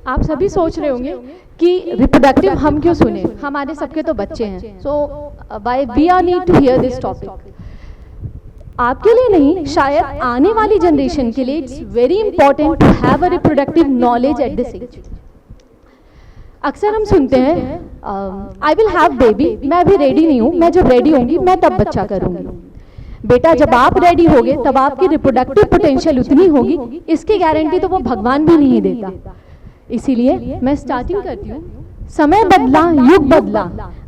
आप सभी सोच रहे होंगे कि रिप्रोडक्टिव हम क्यों सुने, हमारे सबके तो बच्चे हैं, so why we are need to hear this topic. आपके लिए नहीं, शायद आने वाली जनरेशन के लिए it's very important to have a reproductive knowledge at this age. अक्सर हम सुनते हैं आई विल हैव बेबी, मैं अभी रेडी नहीं हूँ, मैं जब रेडी होंगी मैं तब बच्चा करूंगी। बेटा जब आप रेडी होगे तब आपकी रिप्रोडक्टिव पोटेंशियल उतनी होगी, इसकी गारंटी तो वो भगवान भी नहीं देता। इसीलिए मैं स्टार्टिंग करती हूँ। समय बदला, युग बदला,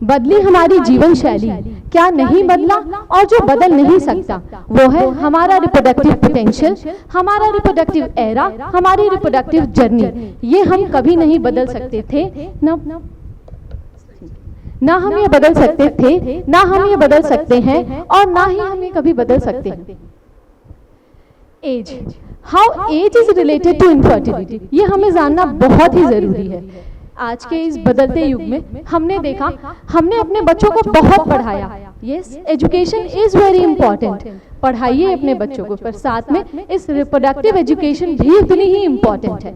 बदली हमारी जीवन शैली, क्या नहीं बदला? और जो बदल नहीं सकता वो है हमारा रिप्रोडक्टिव पोटेंशियल, हमारा रिप्रोडक्टिव एरा, हमारी रिप्रोडक्टिव जर्नी। ये हम कभी नहीं बदल सकते थे, ना हम ये बदल सकते थे, ना हम ये बदल सकते हैं, और ना ही हम ये कभी बदल सकते हैं। Age, how age is related to infertility, ये हमें जानना बहुत ही जरूरी है। आज के इस बदलते युग में हमने देखा, हमने अपने बच्चों को बहुत पढ़ाया। Yes, education is very important, पढ़ाइए अपने बच्चों को, पर साथ में इस रिप्रोडक्टिव एजुकेशन भी उतनी ही इंपॉर्टेंट है।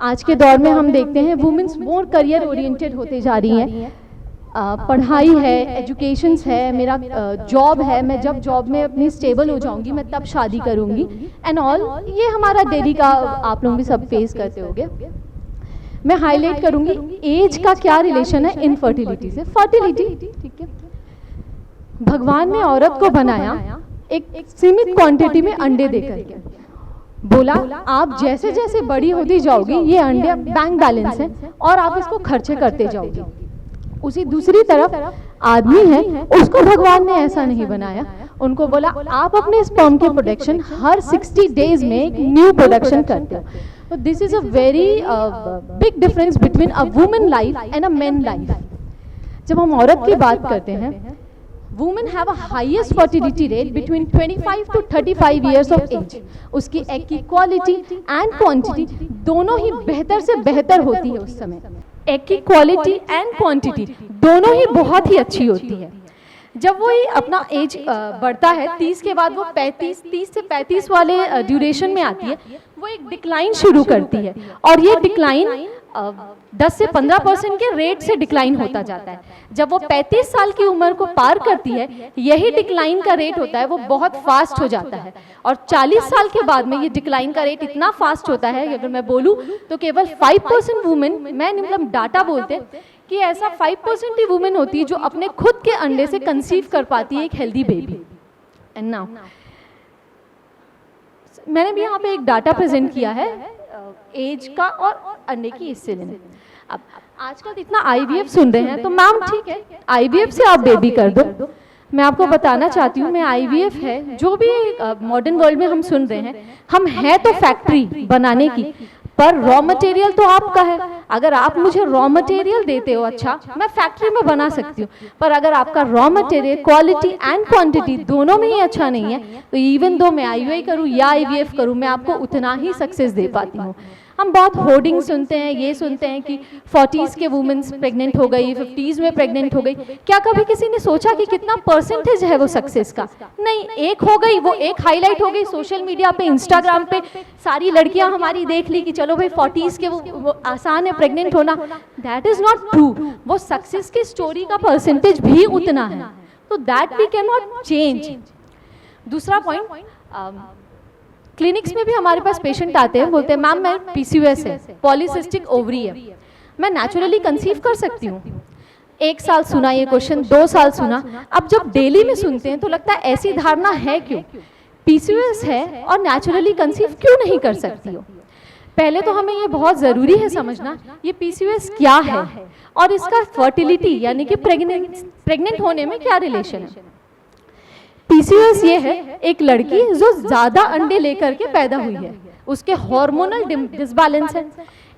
आज के दौर में हम देखते हैं वुमेन्स मोर करियर ओरिएंटेड होते जा रही हैं। पढ़ाई है, एजुकेशंस है, मेरा जॉब है, मैं जब जॉब में अपनी स्टेबल हो जाऊंगी मैं तब शादी करूंगी एंड ऑल। ये हमारा डेली का आप लोग भी सब फेस करते होंगे। मैं हाईलाइट करूंगी एज का क्या रिलेशन है इनफर्टिलिटी से। फर्टिलिटी, ठीक है, भगवान ने औरत को बनाया एक सीमित क्वांटिटी में अंडे देकर के, बोला आप जैसे जैसे बड़ी होती जाओगी ये अंडे बैंक बैलेंस है और आप इसको खर्चे करते जाओगी। उसी दूसरी तरफ आदमी है, उसको भगवान ने ऐसा नहीं बनाया, उनको बोला आप अपने स्पर्म के प्रोडक्शन हर 60 डेज में एक न्यू प्रोडक्शन करते हो। तो this is a very big difference between a women life and a men life. जब हम औरत की बात करते हैं, women have a highest fertility rate between 25 to 35 years of age. उसकी एग की क्वालिटी एंड क्वांटिटी दोनों ही बेहतर से बेहतर होती है। उस समय एग की क्वालिटी एंड क्वांटिटी दोनों ही बहुत ही अच्छी होती है। जब वो अपना एज बढ़ता है 30 के बाद वो 30 से 35 वाले ड्यूरेशन में आती है, वो एक डिक्लाइन शुरू करती है और ये डिक्लाइन 10 से 15% के रेट से डिक्लाइन होता जाता है। जब वो 35 साल की उम्र को पार करती है, यही डिक्लाइन का रेट होता है वो बहुत फास्ट हो जाता है। और 40 साल के बाद में ये डिक्लाइन का रेट इतना फास्ट होता है, अगर मैं बोलूँ तो केवल 5% वुमेन, मैं मतलब डाटा बोलते हैं कि ऐसा 5% ही वुमेन होती है जो अपने खुद के अंडे से कंसीव कर पाती है एक हेल्दी बेबी। एंड नाउ मैंने भी यहाँ पे एक डाटा प्रेजेंट किया है एज का और अंडे की हिस्से लेने। अब आजकल इतना आईवीएफ सुन रहे हैं, तो मैम ठीक है आईवीएफ से आप बेबी कर दो। मैं आपको बताना चाहती हूँ, मैं आईवीएफ है जो भी मॉडर्न वर्ल्ड में हम सुन रहे हैं, हम हैं तो फैक्ट्री बनाने की, पर रॉ मटेरियल तो आपका है। अगर आप मुझे रॉ मटेरियल देते हो, अच्छा मैं फैक्ट्री में बना सकती हूँ, पर अगर आपका raw material quality and quantity दोनों में ही अच्छा नहीं है, तो इवन दो मैं आईयूआई करूँ या आईवीएफ करूँ, मैं आपको उतना ही सक्सेस दे पाती हूँ। हम बहुत होर्डिंग सुनते हैं, ये सुनते हैं कि 40s के वुमेन्स प्रेग्नेंट हो गई, 50s में प्रेग्नेंट हो गई। क्या कभी किसी ने सोचा कि कितना परसेंटेज है वो सक्सेस का? नहीं, एक हो गई, वो एक हाईलाइट हो गई सोशल मीडिया पे, इंस्टाग्राम पे सारी लड़कियां हमारी देख ली कि चलो भाई 40s के वो आसान है प्रेग्नेंट होना। That is not true. वो सक्सेस की स्टोरी का परसेंटेज भी उतना है, तो that we can not change. दूसरा पॉइंट, क्लिनिक्स में भी हमारे पास पेशेंट आते हैं, बोलते हैं मैम मैं पीसीओएस है, पॉलीसिस्टिक ओवरी है, मैं नेचुरली कंसीव कर सकती हूँ। 1 साल सुना ये क्वेश्चन, 2 साल सुना, अब जब डेली में सुनते हैं तो लगता है ऐसी धारणा है क्यों? पीसीओएस है और नेचुरली कंसीव क्यों नहीं कर सकती हो? पहले तो हमें ये बहुत ज़रूरी है समझना ये पीसीओएस क्या है और इसका फर्टिलिटी यानी कि प्रेग्नेंट होने में क्या रिलेशन है। पीसीओएस ये है एक लड़की जो ज्यादा अंडे लेकर के पैदा हुई है, उसके हार्मोनल डिसबैलेंस है।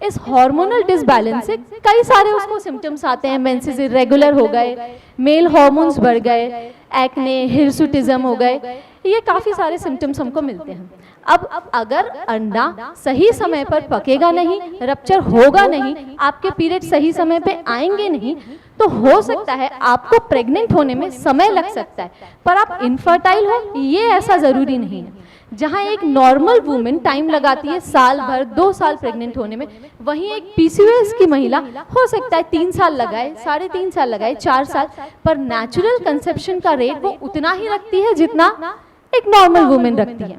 इस हार्मोनल डिसबैलेंस से कई सारे उसको सिम्टम्स आते हैं, मेंसेस इरेगुलर हो गए, मेल हार्मोन्स बढ़ गए, एक्ने, हिर्सुटिज्म हो गए, ये काफ़ी सारे सिम्टम्स हमको मिलते हैं। अब अगर अंडा सही समय पर पकेगा नहीं, रप्चर होगा नहीं, आपके पीरियड सही समय पे आएंगे नहीं, तो हो सकता है आपको प्रेग्नेंट होने में समय लग सकता है, पर आप इनफर्टाइल हो ये ऐसा ज़रूरी नहीं है। जहाँ एक नॉर्मल वुमेन टाइम लगाती है साल भर 2 साल प्रेग्नेंट होने में, वहीं एक पीसीओएस की महिला हो सकता है 3 साल लगाए, 3.5 साल लगाए, 4 साल, पर नेचुरल कंसेप्शन का रेट वो उतना ही रखती है जितना एक नॉर्मल वुमेन रखती है।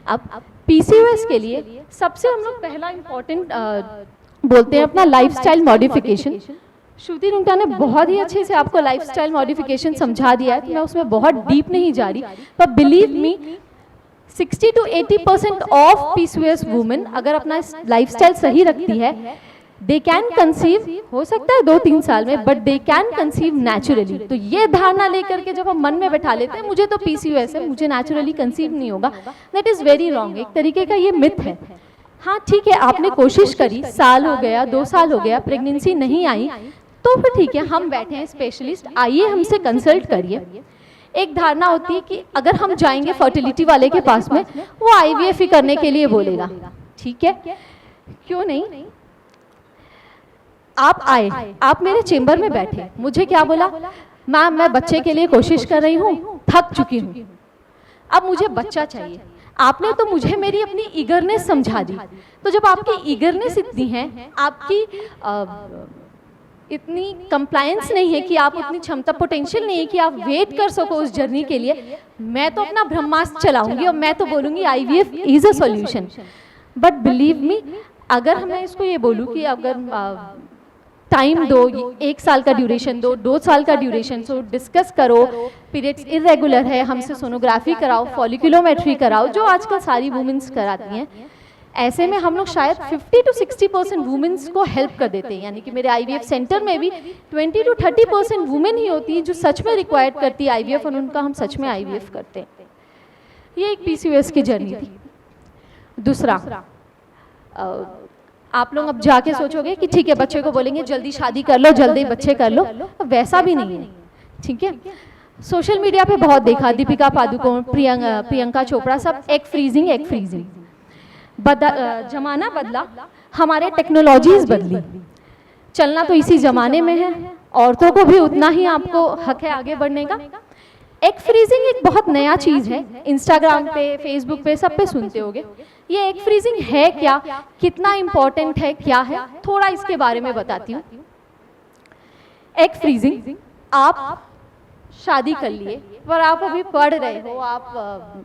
अब पीसीओएस के लिए सबसे हम लोग पहला इंपॉर्टेंट बोलते हैं अपना लाइफस्टाइल मॉडिफिकेशन। श्रुति रुंगटा ने बहुत ही अच्छे से आपको लाइफस्टाइल मॉडिफिकेशन समझा दिया है, तो मैं उसमें बहुत डीप नहीं जा रही, पर believe me 60 to 80% of PCOS women अगर अपना लाइफस्टाइल सही रखती है, दे कैन कंसीव, हो सकता है 2-3 साल में, but they can conceive naturally. तो ये धारणा लेकर के जब हम मन में बैठा लेते हैं मुझे तो पीसीओएस है, मुझे नेचुरली कंसीव नहीं होगा, दैट इज वेरी रॉन्ग। एक तरीके का ये मिथ है। हाँ ठीक है, आपने कोशिश करी, साल हो गया, 2 साल हो गया, प्रेगनेंसी नहीं आई, तो फिर ठीक है, हम बैठे हैं स्पेशलिस्ट, आइए हमसे कंसल्ट करिए। एक धारणा होती है कि अगर हम जाएंगे फर्टिलिटी वाले के पास में, वो आईवीएफ ही करने के लिए बोलेगा। ठीक है, क्यों नहीं, आप आए, आप मेरे चेंबर में बैठे, मुझे क्या बोला, मैम मैं बच्चे के लिए कोशिश कर रही हूँ, थक चुकी हूँ, अब मुझे बच्चा चाहिए। आपने तो मुझे मेरी अपनी ईगरनेस समझा दी। तो जब आपकी ईगरनेस इतनी है, आपकी इतनी कंप्लायंस नहीं है कि आप उतनी क्षमता, पोटेंशियल नहीं है कि आप वेट कर सको उस जर्नी के लिए, मैं तो अपना ब्रह्मास्त्र चलाऊंगी और मैं तो बोलूंगी IVF is a solution. But believe me, अगर मैं इसको ये बोलूँ कि अगर टाइम दो, 1 साल का ड्यूरेशन दो, 2 साल का ड्यूरेशन दो, डिस्कस करो, पीरियड्स इरेगुलर है, हमसे सोनोग्राफी कराओ, फॉलिकुलोमेट्री कराओ, जो आजकल सारी वुमेन्स कराती हैं, ऐसे में हम लोग शायद 50 to 60% वुमेन्स को हेल्प कर देते हैं। यानी कि मेरे आईवीएफ सेंटर में भी 20 to 30% वुमेन ही होती है जो सच में रिक्वायर्ड करती है आईवीएफ, और उनका हम सच में आईवीएफ करते हैं। ये एक पीसीओएस की जर्नी थी। दूसरा, आप लोग अब जाके सोचोगे कि ठीक है, बच्चे को बोलेंगे जल्दी शादी कर लो, जल्दी बच्चे कर लो, तो वैसा भी नहीं है। ठीक है, सोशल मीडिया पे बहुत देखा, दीपिका पादुकोण, प्रियंका चोपड़ा, सब एग फ्रीजिंग। जमाना बदला, हमारे टेक्नोलॉजीज बदली, चलना तो इसी जमाने में है, औरतों को भी उतना ही आपको हक है आगे बढ़ने का। एग फ्रीजिंग एक बहुत नया चीज है, इंस्टाग्राम पे, फेसबुक पे, सब पे सुनते होगे। ये एग फ्रीजिंग है क्या, कितना इंपॉर्टेंट है, क्या है, थोड़ा इसके बारे में बताती हूँ। एग फ्रीजिंग, आप शादी कर लिए पर आप अभी पढ़ रहे हो, आप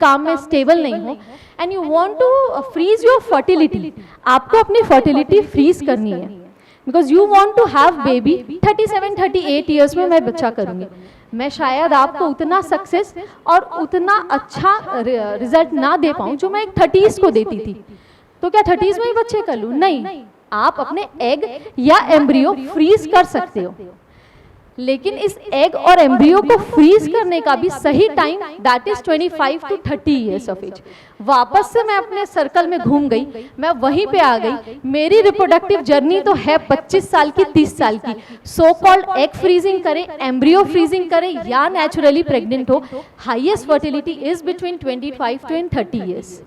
काम में स्टेबल नहीं हो, and you want to freeze your fertility, आपको अपनी फर्टिलिटी फ्रीज करनी है, because you want to have baby. 37-38 years में मैं बच्चा करूंगी, मैं शायद आपको उतना सक्सेस और उतना अच्छा रिजल्ट ना दे पाऊं जो मैं एक 30s को देती थी। तो क्या 30s में ही बच्चे कर लूं? नहीं, आप अपने एग या एम्ब्रियो फ्रीज कर सकते हो, लेकिन इस एग और एम्ब्रियो को फ्रीज करने का भी सही time that is 25 to 30 years of age. वापस से मैं अपने सर्कल में घूम गई, मैं वहीं पे आ गई। मेरी रिप्रोडक्टिव जर्नी तो है 25 साल की, 30 साल की। सो कॉल्ड एग फ्रीजिंग करें, एम्ब्रियो फ्रीजिंग करें या नेचुरली प्रेग्नेंट हो, highest fertility is between 25 to 30 years.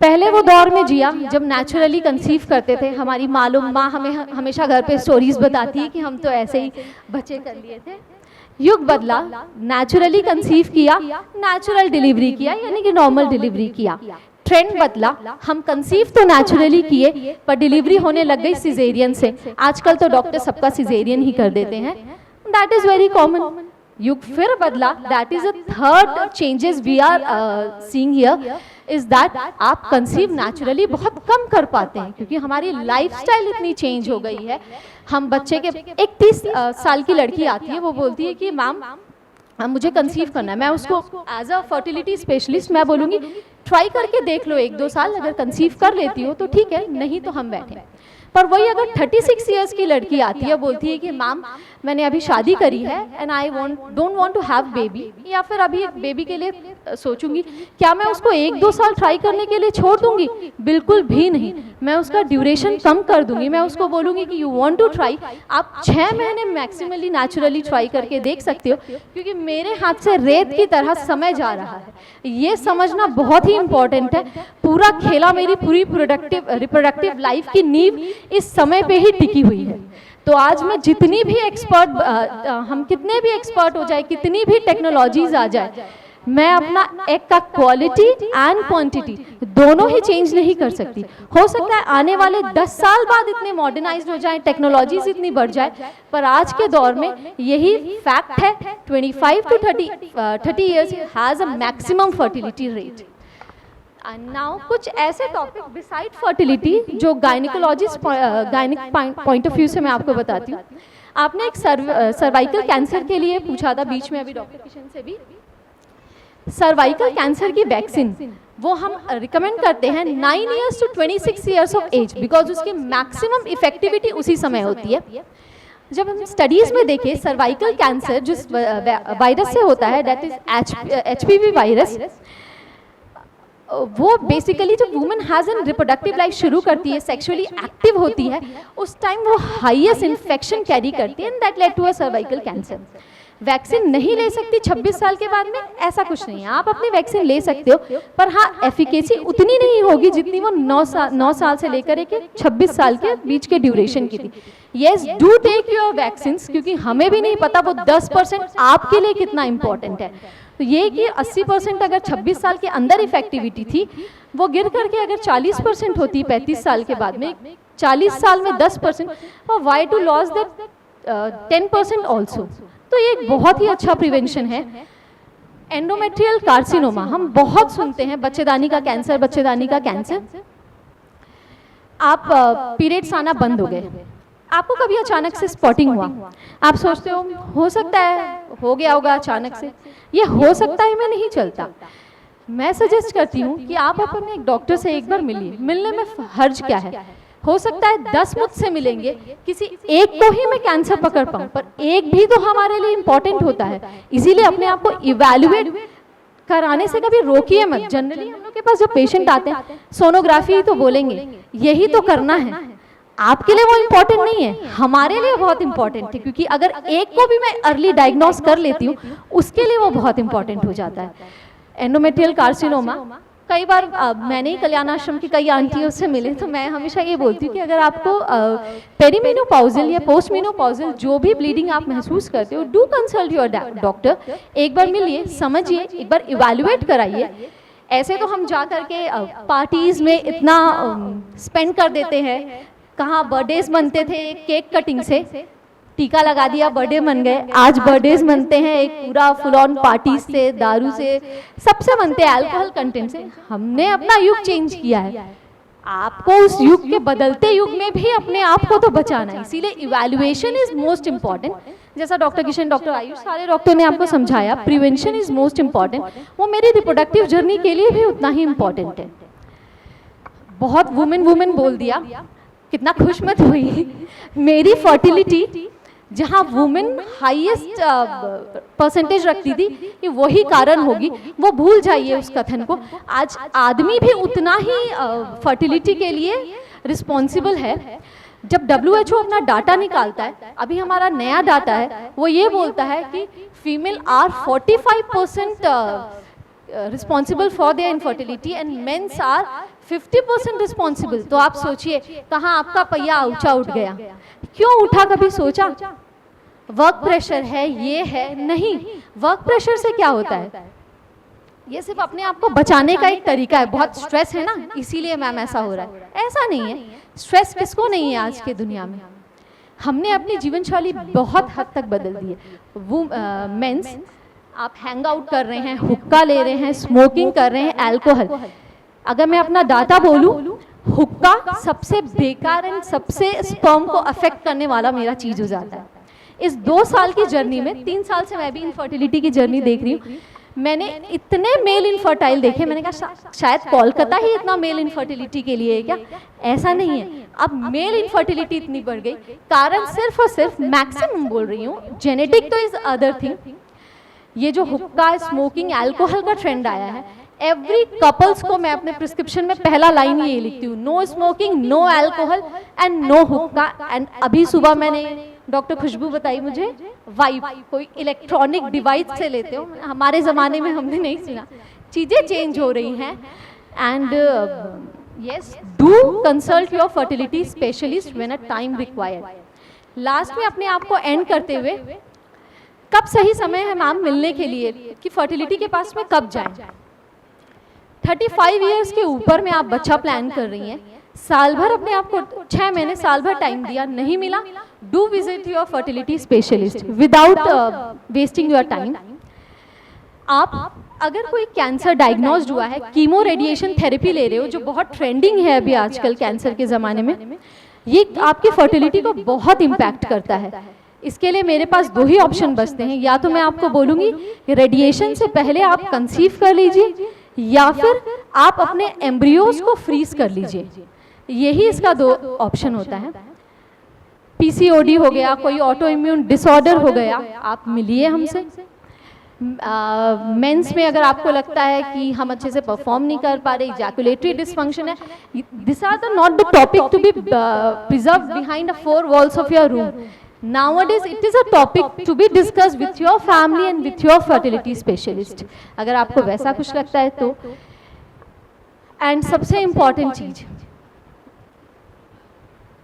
पहले वो दौर में जिया जब नेचुरली कंसीव करते थे। हमारी माँ हमें हमेशा घर पे स्टोरीज बताती है कि हम तो ऐसे ही बच्चे कर लिए थे। युग बदला, नेचुरली कंसीव किया, नेचुरल डिलीवरी किया, यानी कि नॉर्मल डिलीवरी किया। ट्रेंड बदला, हम कंसीव तो नेचुरली किए पर डिलीवरी होने लग गई सिजेरियन से। आजकल तो डॉक्टर सबका सिजेरियन ही कर देते हैं, दैट इज वेरी कॉमन। युग फिर बदला, that is a third changes we are seeing here, is that आप कंसीव नेचुरली बहुत कम कर पाते हैं, क्योंकि हमारी लाइफस्टाइल इतनी चेंज हो गई है। हम बच्चे के 31 साल की लड़की आती है, वो बोलती है कि मैम मुझे कंसीव करना है, मैं उसको एज अ फर्टिलिटी स्पेशलिस्ट मैं बोलूँगी ट्राई करके देख लो 1-2 साल, अगर कंसीव कर लेती हो तो ठीक है, नहीं तो हम बैठे। पर वही अगर 36 ईयर्स की लड़की आती है, बोलती है कि मैम मैंने अभी शादी करी है and I don't want to have baby, या फिर अभी एक बेबी के लिए सोचूंगी, क्या मैं उसको 1-2 साल ट्राई करने के लिए छोड़ दूंगी? बिल्कुल भी नहीं, मैं उसका ड्यूरेशन कम कर दूंगी। मैं उसको बोलूंगी कि यू वांट टू ट्राई, आप 6 महीने मैक्सिमली नेचुरली ट्राई करके देख सकते हो, क्योंकि मेरे हाथ से रेत की तरह समय जा रहा है। ये समझना बहुत ही इंपॉर्टेंट है। पूरा खेला, मेरी पूरी रिप्रोडक्टिव लाइफ की नींव इस समय पे ही टिकी हुई है। तो आज मैं जितनी भी एक्सपर्ट, हम कितने भी एक्सपर्ट हो जाए, कितनी भी टेक्नोलॉजीज आ जाए, मैं अपना एग का क्वालिटी एंड क्वांटिटी दोनों ही चेंज नहीं कर सकती। हो सकता है आने वाले 10 साल बाद इतने मॉडर्नाइज्ड हो जाए, टेक्नोलॉजीज इतनी बढ़ जाए, पर आज के दौर में यही फैक्ट है 25 to 30 years has a maximum fertility rate. Now कुछ ऐसे टॉपिक बिसाइड फर्टिलिटी जो gynaecologist gynaec point of view से मैं आपको बताती हूँ। आपने एक सर्वाइकल कैंसर के लिए पूछा था बीच में, अभी डॉक्टर किशन से भी। सर्वाइकल कैंसर की वैक्सीन वो हम रिकमेंड करते हैं 9 years to 26 years of age, because उसकी मैक्सिमम इफेक्टिविटी उसी समय होती है। जब हम स्टडीज में देखें सर्वाइकल कैंसर जिस वायरस से होता है, दैट इज HPV वायरस, वो बेसिकली जब women has an reproductive life शुरू करती है, सेक्सुअली एक्टिव होती है, उस टाइम वो हाईएस्ट इन्फेक्शन कैरी करती है, and that led to a cervical cancer. Vaccine नहीं ले सकती 26 साल के बाद में, ऐसा कुछ नहीं है, आप अपनी वैक्सीन ले सकते हो, पर हाँ एफिकेसी उतनी नहीं होगी जितनी वो 9 साल से लेकर एक 26 साल के बीच के ड्यूरेशन की थी। Yes, do take your vaccine, क्योंकि हमें भी नहीं पता वो 10% आपके लिए कितना इंपॉर्टेंट है। तो ये कि 80% अगर 26 साल के अंदर इफेक्टिविटी थी, वो गिर करके अगर 40% होती 35 साल के बाद में, 40 साल में 10%, और why to loss that 10% also. तो ये एक बहुत ही अच्छा प्रिवेंशन है। एंडोमेट्रियल कार्सिनोमा हम बहुत सुनते हैं, बच्चेदानी का कैंसर, बच्चेदानी का कैंसर। आप पीरियड्स आना बंद हो गए, आपको कभी अचानक से स्पॉटिंग हुआ, आप सोचते हो सकता है हो गया होगा अचानक से, ये हो सकता है में नहीं चलता। मैं सजेस्ट करती हूँ कि आप अपने एक डॉक्टर से एक बार मिलिए, मिलने में हर्ज क्या है। हो सकता है 10 मुझसे मिलेंगे, किसी एक को ही मैं कैंसर पकड़ पाऊँ, पर एक भी तो हमारे लिए इम्पोर्टेंट होता है। इसीलिए अपने आप को इवैल्यूएट कराने से कभी रोकिए मत। जनरली हम लोग के पास जो पेशेंट आते हैं सोनोग्राफी तो बोलेंगे, यही तो करना है, आपके लिए वो इम्पोर्टेंट नहीं है, हमारे लिए बहुत इंपॉर्टेंट है, क्योंकि अगर एक को भी मैं अर्ली डायग्नोस कर लेती हूँ उसके लिए वो बहुत इंपॉर्टेंट हो जाता है। एंडोमेट्रियल कार्सिनोमा, कई बार मैंने ही कल्याणाश्रम की कई आंटियों से मिले, तो मैं हमेशा ये बोलती हूँ कि अगर आपको पेरीमेनोपॉजल या पोस्टमेनोपॉजल जो भी ब्लीडिंग आप महसूस करते हो, डू कंसल्ट योर डॉक्टर, एक बार मिलिए, समझिए, एक बार इवैल्यूएट कराइए। ऐसे तो हम जा करके पार्टीज में इतना स्पेंड कर देते हैं, कहाँ बर्थडेज मनते थे केक कटिंग से, टीका लगा दिया बर्थडे मन गए, आज बर्थडेज मनते हैं एक पूरा फुल ऑन पार्टी से, दारू से, सबसे मनते हैं अल्कोहल कंटेंट से। हमने अपना युग चेंज किया है, आपको उस युग के बदलते युग में भी अपने आप को तो बचाना है, इसीलिए इवैल्यूएशन इज मोस्ट इंपॉर्टेंट। जैसा डॉक्टर किशन, डॉक्टर आयुष, सारे डॉक्टर ने आपको समझाया, प्रिवेंशन इज मोस्ट इंपॉर्टेंट, वो मेरी रिप्रोडक्टिव जर्नी के लिए भी उतना ही इंपॉर्टेंट है। बहुत वुमेन बोल दिया, कितना खुश मत हुई। मेरी फर्टिलिटी जहाँ वुमेन हाईएस्ट परसेंटेज रखती थी कि वही कारण होगी, वो भूल जाइए उस कथन को। आज आदमी भी उतना ही फर्टिलिटी के लिए रिस्पॉन्सिबल है। जब WHO अपना डाटा निकालता है, अभी हमारा नया डाटा है, वो ये बोलता है कि female are 45% responsible for their infertility and mens are 50% responsible. तो आप सोचिए कहाँ आपका पहिया ऊंचा उठ गया, क्यों उठा, कभी सोचा? वर्क प्रेशर है, ये है, नहीं, वर्क प्रेशर से क्या होता है, ये सिर्फ अपने आप को बचाने का एक तरीका है। बहुत स्ट्रेस है ना, इसीलिए मैम ऐसा हो रहा है, ऐसा नहीं है। स्ट्रेस किसको नहीं है आज के दुनिया में? हमने अपनी जीवन शैली बहुत हद तक बदल दी है। वो मेंस, आप हैंग आउट कर रहे हैं, हुक्का ले रहे हैं, स्मोकिंग कर रहे हैं, अल्कोहल। अगर मैं अपना डाटा बोलूं, हुक्का सबसे बेकार एंड सबसे स्पर्म को अफेक्ट करने वाला मेरा चीज हो जाता है। इस 2 साल की जर्नी में, 3 साल से मैं भी इनफर्टिलिटी की जर्नी देख रही हूँ, मैंने इतने मेल इनफर्टाइल देखे, मैंने कहा शायद कोलकाता ही इतना मेल इनफर्टिलिटी के लिए है क्या? ऐसा नहीं है। अब मेल इनफर्टिलिटी इतनी बढ़ गई, कारण सिर्फ और सिर्फ, मैक्सिमम बोल रही हूँ, जेनेटिक तो इज अदर थिंग। ये जो हुक्का, स्मोकिंग, अल्कोहल का ट्रेंड आया है, एवरी कपल्स को मैं अपने प्रिस्क्रिप्शन में पहला लाइन ये लिखती हूँ, no smoking, no alcohol and no hookah. And अभी सुबह मैंने डॉक्टर खुशबू बताई मुझे, वाइप, कोई इलेक्ट्रॉनिक डिवाइस से लेते हो, हमारे ज़माने में हमने नहीं सुना। चीज़ें चेंज हो रही हैं। And yes, do consult your fertility specialist when a time required. Last में अपने आप को एंड करते हुए, कब सही समय है मैम मिलने के लिए कि फर्टिलिटी के पास में कब जाएं? 35 इयर्स के ऊपर में आप बच्चा प्लान कर रही हैं, साल भर अपने आप को 6 महीने साल भर टाइम दिया, नहीं मिला, do visit your fertility specialist without wasting your time. आप अगर कोई कैंसर डायग्नोज्ड हुआ है, कीमो रेडिएशन थेरेपी ले रहे हो जो बहुत ट्रेंडिंग है अभी आजकल कैंसर के ज़माने में, ये आपकी फर्टिलिटी को बहुत इम्पैक्ट करता है। इसके लिए मेरे पास 2 ही ऑप्शन बचते हैं, या तो मैं आपको बोलूँगी रेडिएशन से पहले आप कंसीव कर लीजिए, या फिर आप अपने एम्ब्रियोज को फ्रीज कर लीजिए। यही इसका 2 ऑप्शन होता है। पीसीओडी हो गया, कोई ऑटो इम्यून डिसऑर्डर हो गया, आप मिलिए हमसे। मेंस में अगर आपको लगता है कि हम अच्छे से परफॉर्म नहीं कर पा रहे, इजैकुलेटरी डिसफंक्शन है, this are the not the topic to be preserve behind the 4 walls of your room. Nowadays it is a topic to be discussed with your family and with your fertility specialist. अगर आपको वैसा कुछ लगता है तो। And सबसे important चीज,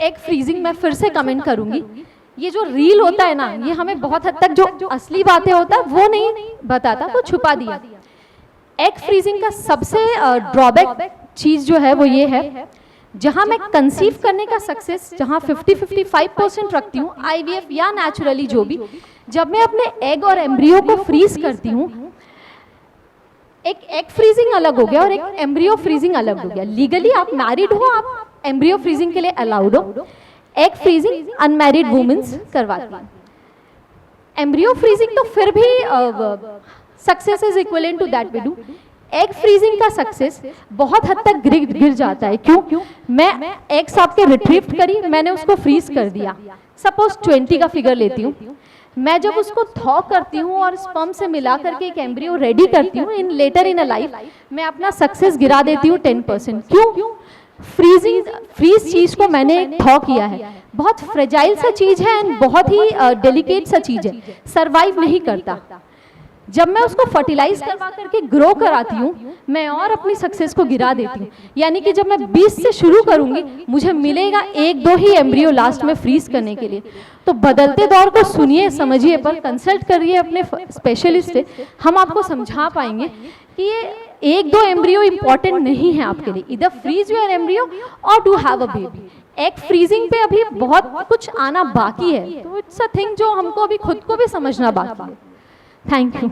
egg freezing मैं फिर से कमेंट करूंगी, ये जो रील होता है ना, ये हमें बहुत हद तक जो असली बातें होता है वो नहीं बताता, वो छुपा दिया। एग फ्रीजिंग का सबसे ड्रॉबैक चीज जो है वो ये है, जहां मैं कंसीव करने का सक्सेस जहां 50-55% रखती हूँ, आईवीएफ या नेचुरली जो भी, जब मैं अपने एग और एम्ब्रियो को फ्रीज करती हूँ, एक एग फ्रीजिंग अलग हो गया और एक एम्ब्रियो फ्रीजिंग अलग हो गया। लीगली आप मैरिड हो, आप एम्ब्रियो फ्रीजिंग के लिए अलाउड हो, एग फ्रीजिंग अनमैरिड वुमेन्स करवाती हैं। एम्ब्रियो फ्रीजिंग तो फिर भी success is equivalent to that we do. Egg freezing का सक्सेस बहुत हद तक गिर जाता है। क्यों? मैं एग्स आपके रिट्रीव करी, मैंने उसको फ्रीज कर दिया, सपोज 20 का फिगर लेती हूँ, मैं जब उसको थॉ करती हूँ और स्पर्म से मिला करके एक एम्ब्रियो रेडी करती हूँ, इन लेटर इन अ लाइफ मैं अपना सक्सेस गिरा देती हूँ 10%। क्यों? फ्रीज चीज को मैंने थॉ किया है, बहुत फ्रेजाइल सा चीज है एंड बहुत ही डेलिकेट सा चीज है, सर्वाइव नहीं करता। जब मैं उसको फर्टिलाइज करवा करके ग्रो कराती हूँ, मैं और अपनी सक्सेस को गिरा देती हूँ। यानी कि जब मैं 20 से शुरू करूंगी, मुझे मिलेगा 1-2 ही एम्ब्रियो लास्ट में फ्रीज करने के लिए। तो बदलते दौर को सुनिए, समझिए, पर कंसल्ट करिए अपने स्पेशलिस्ट से, हम आपको समझा पाएंगे कि ये 1-2 एम्ब्रियो इंपॉर्टेंट नहीं है आपके लिए, इधर फ्रीज योर एम्ब्रियो और do have a baby. Egg freezing पे अभी बहुत कुछ आना बाकी है, तो इट्स अ थिंग जो हमको अभी खुद को भी समझना बाकी है। Thank you.